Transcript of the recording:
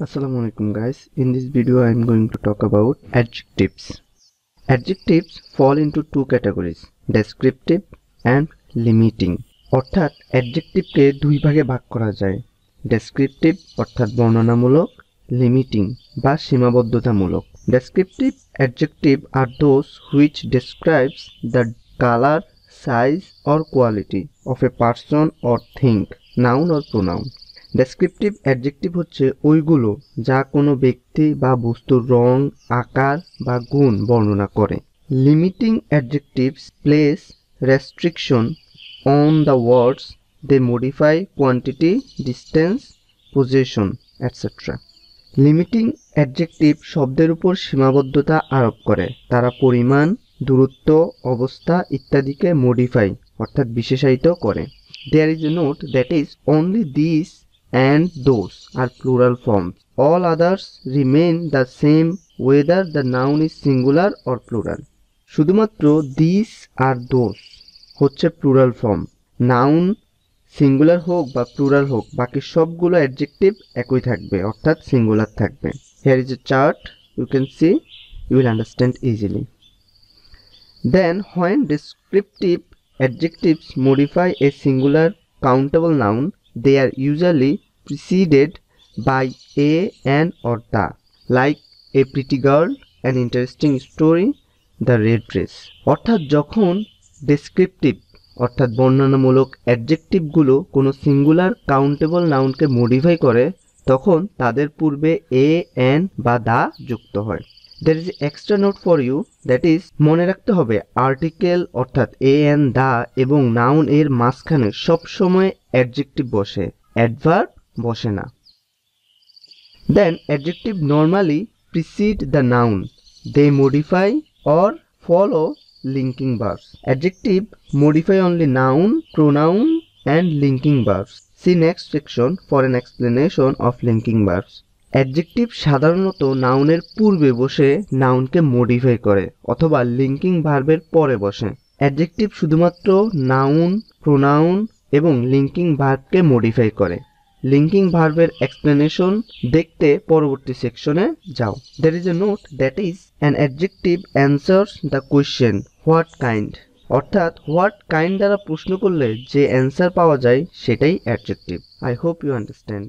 Assalamualaikum guys. In this video I am going to talk about adjectives. Adjectives fall into two categories, descriptive and limiting. অর্থাৎ adjective কে দুই ভাগে ভাগ করা যায়, descriptive অর্থাৎ বর্ণনামূলক, limiting বা সীমাবদ্ধতামূলক. Descriptive adjective are those which describes the color, size or quality of a person or thing, noun or pronoun. Descriptive adjective হচ্ছে ওইগুলো যা কোনো ব্যক্তি বা বস্তুর রং, আকার বা গুণ বর্ণনা করে। Limiting adjectives place restriction on the words, they modify quantity, distance, position etcetera. Limiting adjective শব্দের উপর সীমাবদ্ধতা আরোপ করে, তারা পরিমাণ, দূরত্ব, অবস্থা ইত্যাদিকে মডিফাই অর্থাৎ বিশেষায়িত করে। There is a note that is only this and those are plural forms. All others remain the same whether the noun is singular or plural. শুধুমাত্র these আর those হচ্ছে plural form. Noun singular হোক বা plural হোক, বাকি সবগুলো adjective একই থাকবে অর্থাৎ singular থাকবে। Here is a chart, you can see, you will understand easily. Then when descriptive adjectives modify a singular countable noun, they are usually preceded by a, an or the, like a pretty girl, an interesting story, the red dress. অর্থাৎ যখন descriptive অর্থাৎ বর্ণনামূলক অ্যাডজেক্টিভগুলো কোনো singular countable নাউনকে modify করে, তখন তাদের পূর্বে এ, an বা দা যুক্ত হয়। There is extra note for you, that is মনে রাখতে হবে আর্টিকেল অর্থাৎ এ, অ্যান, দা এবং নাউন এর মাঝখানে সবসময় অ্যাডজেক্টিভ বসে, অ্যাডভার্ব বসে না। Then adjective normally precede the noun. They modify or follow linking verbs. Adjective modify only noun, pronoun and linking verbs. See next section for an explanation of linking verbs. Adjective সাধারণত নাউনের পূর্বে বসে নাউনকে modify করে অথবা linking ভার্বের পরে বসে। Adjective শুধুমাত্র নাউন, প্রোনাউন এবং লিঙ্কিং ভার্বকে মডিফাই করে। লিঙ্কিং ভার্বের এক্সপ্লেনেশন দেখতে পরবর্তী সেকশনে যাও। There is a note that is an adjective answers the question what kind, অর্থাৎ what kind দ্বারা প্রশ্ন করলে যে অ্যান্সার পাওয়া যায় সেটাই adjective. I hope you understand.